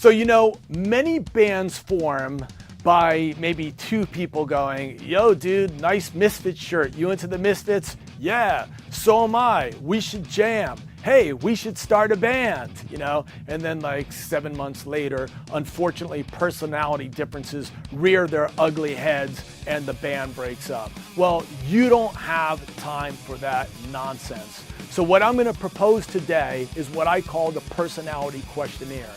So, many bands form by maybe two people going, yo, dude, nice Misfits shirt. You into the Misfits? Yeah, so am I. We should jam. Hey, we should start a band, And then like 7 months later, unfortunately, personality differences rear their ugly heads and the band breaks up. Well, you don't have time for that nonsense. So what I'm going to propose today is what I call the personality questionnaire.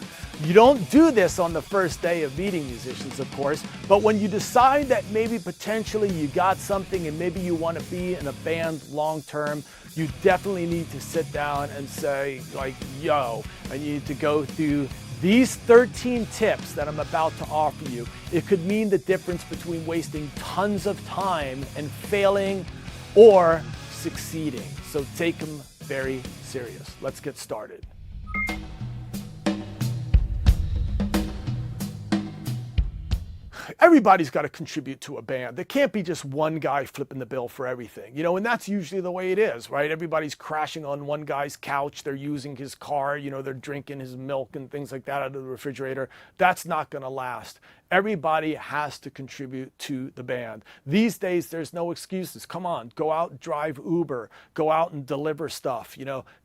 You don't do this on the first day of meeting musicians, of course, but when you decide that maybe potentially you got something and maybe you want to be in a band long term, you definitely need to sit down and say, like, yo, I need to go through these 13 tips that I'm about to offer you. It could mean the difference between wasting tons of time and failing or succeeding. So take them very serious. Let's get started. Everybody's got to contribute to a band. There can't be just one guy flipping the bill for everything, and that's usually the way it is, right? Everybody's crashing on one guy's couch. They're using his car, they're drinking his milk and things like that out of the refrigerator. That's not going to last. Everybody has to contribute to the band. These days, there's no excuses. Come on, go out and drive Uber, go out and deliver stuff,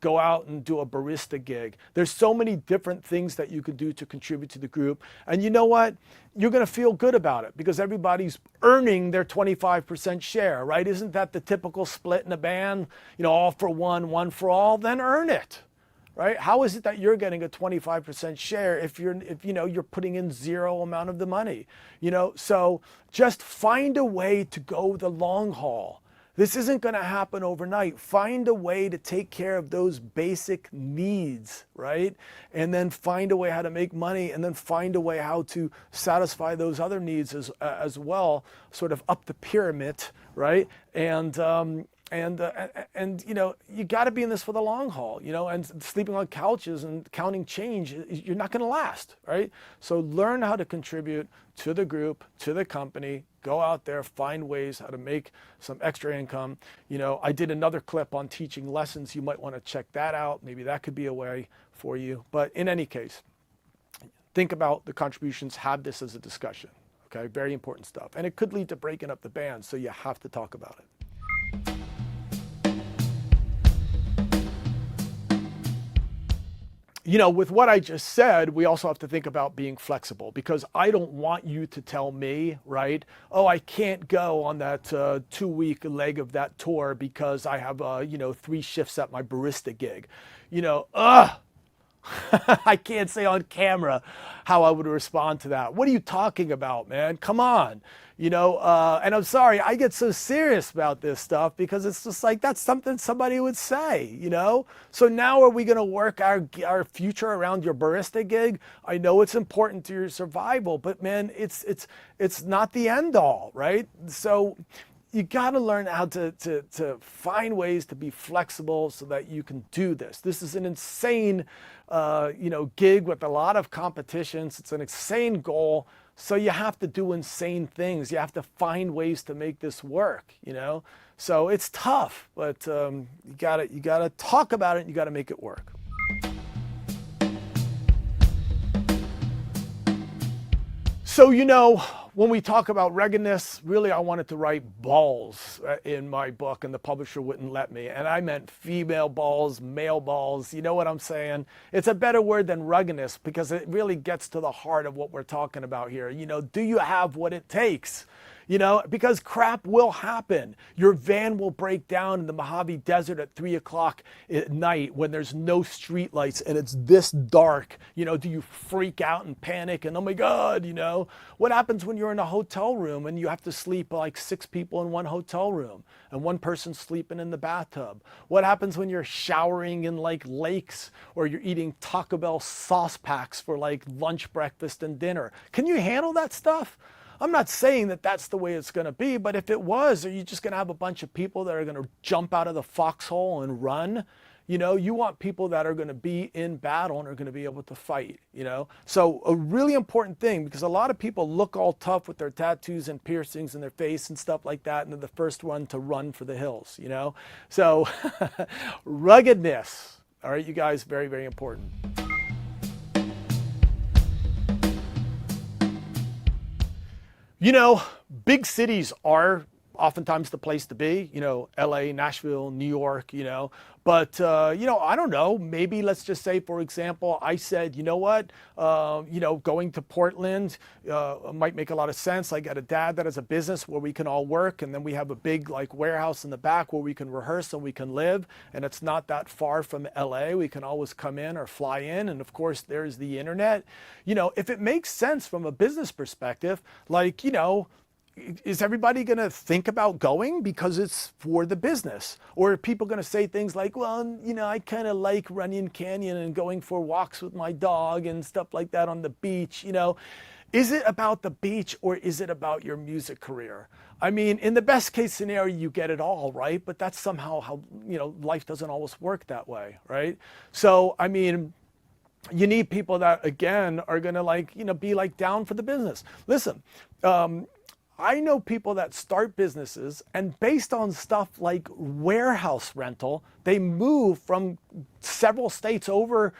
go out and do a barista gig. There's so many different things that you can do to contribute to the group. And you know what? You're going to feel good about it because everybody's earning their 25% share, right? Isn't that the typical split in a band? All for one, one for all, then earn it. Right? How is it that you're getting a 25% share if you're putting in zero amount of the money? So just find a way to go the long haul. This isn't going to happen overnight. Find a way to take care of those basic needs, right? And then find a way how to make money, and then find a way how to satisfy those other needs as well, sort of up the pyramid, right? And you got to be in this for the long haul, and sleeping on couches and counting change, you're not going to last, right? So learn how to contribute to the group, to the company. Go out there, find ways how to make some extra income. I did another clip on teaching lessons. You might want to check that out. Maybe that could be a way for you. But in any case, think about the contributions. Have this as a discussion, okay? Very important stuff. And it could lead to breaking up the band, so you have to talk about it. With what I just said, we also have to think about being flexible, because I don't want you to tell me, right, oh, I can't go on that 2-week leg of that tour because I have, 3 shifts at my barista gig. I can't say on camera how I would respond to that. What are you talking about, man? Come on. And I'm sorry, I get so serious about this stuff because it's just like, that's something somebody would say, So now are we going to work our future around your barista gig? I know it's important to your survival, but man, it's not the end all, right? So you got to learn how to find ways to be flexible so that you can do this. This is an insane, gig with a lot of competitions. It's an insane goal. So you have to do insane things. You have to find ways to make this work, So it's tough, but you gotta talk about it and you gotta make it work. So, when we talk about ruggedness, really I wanted to write balls in my book, and the publisher wouldn't let me. And I meant female balls, male balls, you know what I'm saying? It's a better word than ruggedness because it really gets to the heart of what we're talking about here. Do you have what it takes? Because crap will happen. Your van will break down in the Mojave Desert at 3 o'clock at night when there's no street lights and it's this dark. Do you freak out and panic and, oh my God, What happens when you're in a hotel room and you have to sleep like 6 people in one hotel room and one person sleeping in the bathtub? What happens when you're showering in like lakes or you're eating Taco Bell sauce packs for like lunch, breakfast, and dinner? Can you handle that stuff? I'm not saying that that's the way it's going to be, but if it was, are you just going to have a bunch of people that are going to jump out of the foxhole and run? You want people that are going to be in battle and are going to be able to fight, So a really important thing, because a lot of people look all tough with their tattoos and piercings in their face and stuff like that, and they're the first one to run for the hills, So ruggedness, all right, you guys, very, very important. You know, big cities are oftentimes the place to be, LA, Nashville, New York, but, I don't know, maybe let's just say, for example, I said, you know what, going to Portland might make a lot of sense. I got a dad that has a business where we can all work, and then we have a big like warehouse in the back where we can rehearse and we can live, and it's not that far from LA. We can always come in or fly in, and of course there's the internet. If it makes sense from a business perspective, like, is everybody going to think about going because it's for the business? Or are people going to say things like, well, I kind of like running canyon and going for walks with my dog and stuff like that on the beach, Is it about the beach, or is it about your music career? I mean, in the best case scenario, you get it all, right? But that's somehow how, life doesn't always work that way, right? So, I mean, you need people that, again, are going to be like down for the business. Listen, I know people that start businesses, and based on stuff like warehouse rental, they move from several states over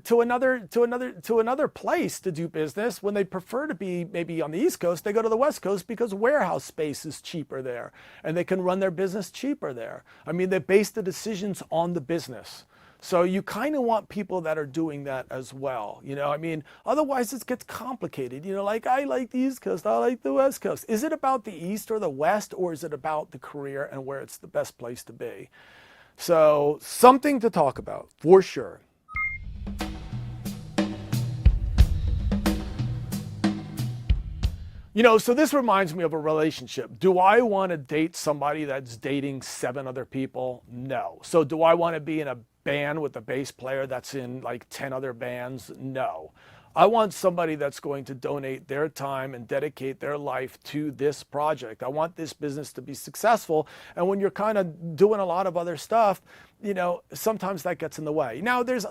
to another place to do business. When they prefer to be maybe on the East Coast, they go to the West Coast because warehouse space is cheaper there, and they can run their business cheaper there. I mean, they base the decisions on the business. So you kind of want people that are doing that as well. I mean, otherwise it gets complicated. Like I like the East Coast, I like the West Coast. Is it about the East or the West, or is it about the career and where it's the best place to be? So something to talk about for sure. So this reminds me of a relationship. Do I want to date somebody that's dating 7 other people? No. So do I want to be in a band with a bass player that's in like 10 other bands? No. I want somebody that's going to donate their time and dedicate their life to this project. I want this business to be successful. And when you're kind of doing a lot of other stuff, sometimes that gets in the way. Now, there's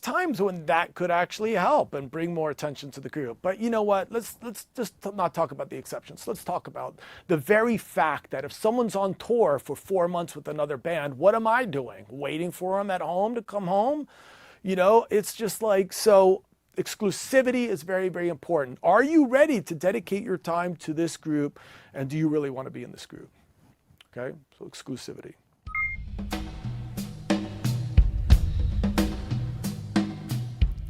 times when that could actually help and bring more attention to the group. But you know what? Let's just not talk about the exceptions. Let's talk about the very fact that if someone's on tour for 4 months with another band, what am I doing? Waiting for them at home to come home? It's just like, so exclusivity is very, very important. Are you ready to dedicate your time to this group? And do you really want to be in this group? Okay, so exclusivity.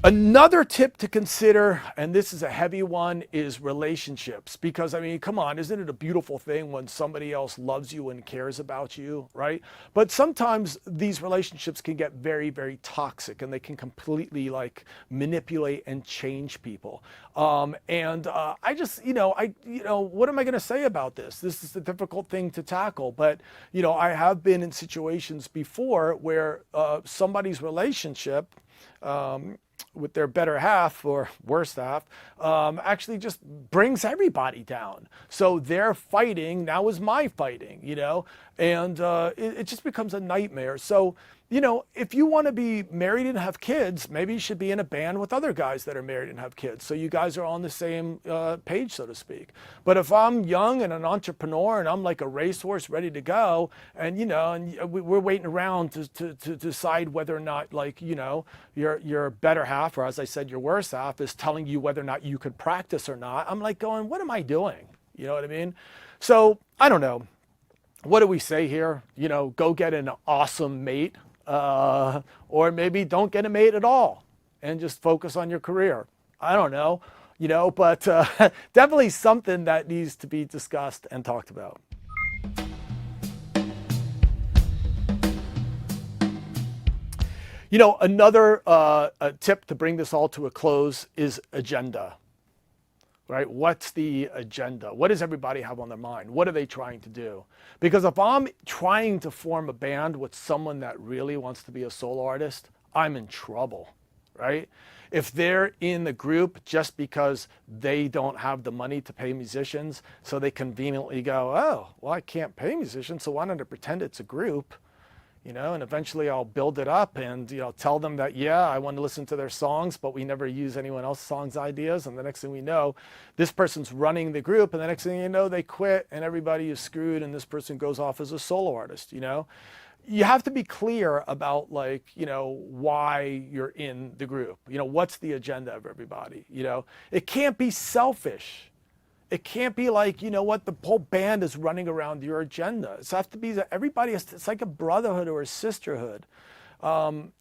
Another tip to consider, and this is a heavy one, is relationships. Because, I mean, come on, isn't it a beautiful thing when somebody else loves you and cares about you, right? But sometimes these relationships can get very, very toxic, and they can completely manipulate and change people. I just, what am I going to say about this? This is a difficult thing to tackle, but, I have been in situations before where somebody's relationship, with their better half or worse half, actually just brings everybody down. So their fighting now is my fighting, and it just becomes a nightmare. So, if you want to be married and have kids, maybe you should be in a band with other guys that are married and have kids. So you guys are on the same page, so to speak. But if I'm young and an entrepreneur and I'm like a racehorse ready to go, and, we're waiting around to decide whether or not, your better half, or as I said, your worse half, is telling you whether or not you could practice or not, I'm like going, what am I doing? You know what I mean? So I don't know. What do we say here? Go get an awesome mate. Or maybe don't get a mate at all and just focus on your career. I don't know, but definitely something that needs to be discussed and talked about. Another tip to bring this all to a close is agenda. Right? What's the agenda? What does everybody have on their mind? What are they trying to do? Because if I'm trying to form a band with someone that really wants to be a solo artist, I'm in trouble, right? If they're in the group just because they don't have the money to pay musicians, so they conveniently go, oh, well, I can't pay musicians, so why don't I pretend it's a group? And eventually I'll build it up and, tell them that, yeah, I want to listen to their songs, but we never use anyone else's songs ideas. And the next thing we know, this person's running the group, and the next thing you know, they quit and everybody is screwed and this person goes off as a solo artist, You have to be clear about why you're in the group. What's the agenda of everybody? It can't be selfish. It can't be like, you know what, the whole band is running around your agenda. It's have to be that everybody is, it's like a brotherhood or a sisterhood.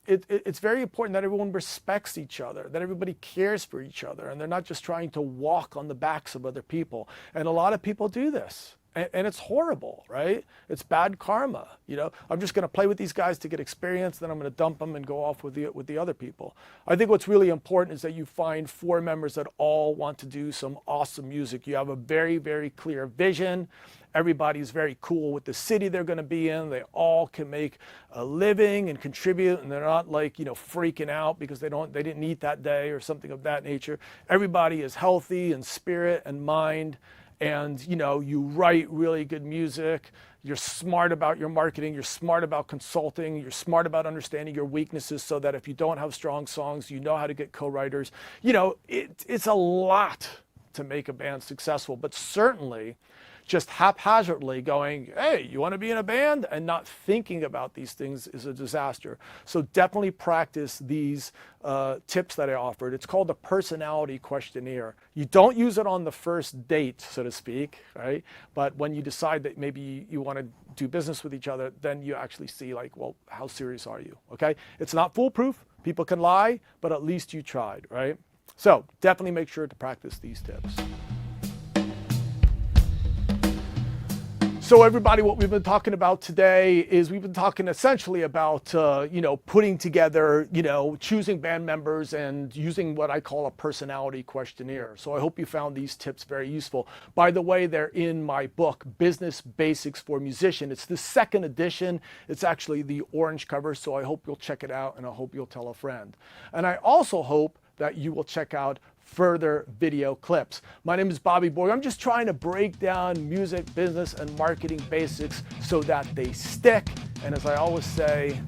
It's very important that everyone respects each other, that everybody cares for each other, and they're not just trying to walk on the backs of other people. And a lot of people do this. And it's horrible, right? It's bad karma. You know, I'm just going to play with these guys to get experience, then I'm going to dump them and go off with the other people. I think what's really important is that you find 4 members that all want to do some awesome music. You have a very, very clear vision. Everybody's very cool with the city they're going to be in. They all can make a living and contribute, and they're not like, you know, freaking out because they didn't eat that day or something of that nature. Everybody is healthy in spirit and mind. And, you know, you write really good music, you're smart about your marketing, you're smart about consulting, you're smart about understanding your weaknesses so that if you don't have strong songs, you know how to get co-writers. You know, it's a lot to make a band successful, but certainly just haphazardly going, hey, you want to be in a band, and not thinking about these things is a disaster. So definitely practice these tips that I offered. It's called the personality questionnaire. You don't use it on the first date, so to speak, right? But when you decide that maybe you want to do business with each other, then you actually see like, well, how serious are you, okay? It's not foolproof. People can lie, but at least you tried, right? So definitely make sure to practice these tips. So everybody, what we've been talking about today is we've been talking essentially about, you know, putting together, you know, choosing band members and using what I call a personality questionnaire. So I hope you found these tips very useful. By the way, they're in my book, Business Basics for Musician. It's the 2nd edition. It's actually the orange cover. So I hope you'll check it out, and I hope you'll tell a friend. And I also hope that you will check out further video clips. My name is Bobby Borg. I'm just trying to break down music, business, and marketing basics so that they stick. And as I always say,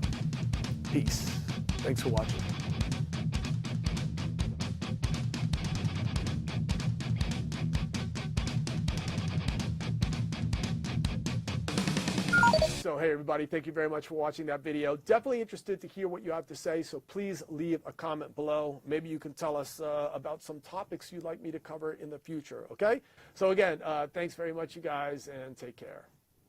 peace. Thanks for watching. So hey everybody, thank you very much for watching that video. Definitely interested to hear what you have to say, so please leave a comment below. Maybe you can tell us about some topics you'd like me to cover in the future, okay? So again, thanks very much you guys, and take care.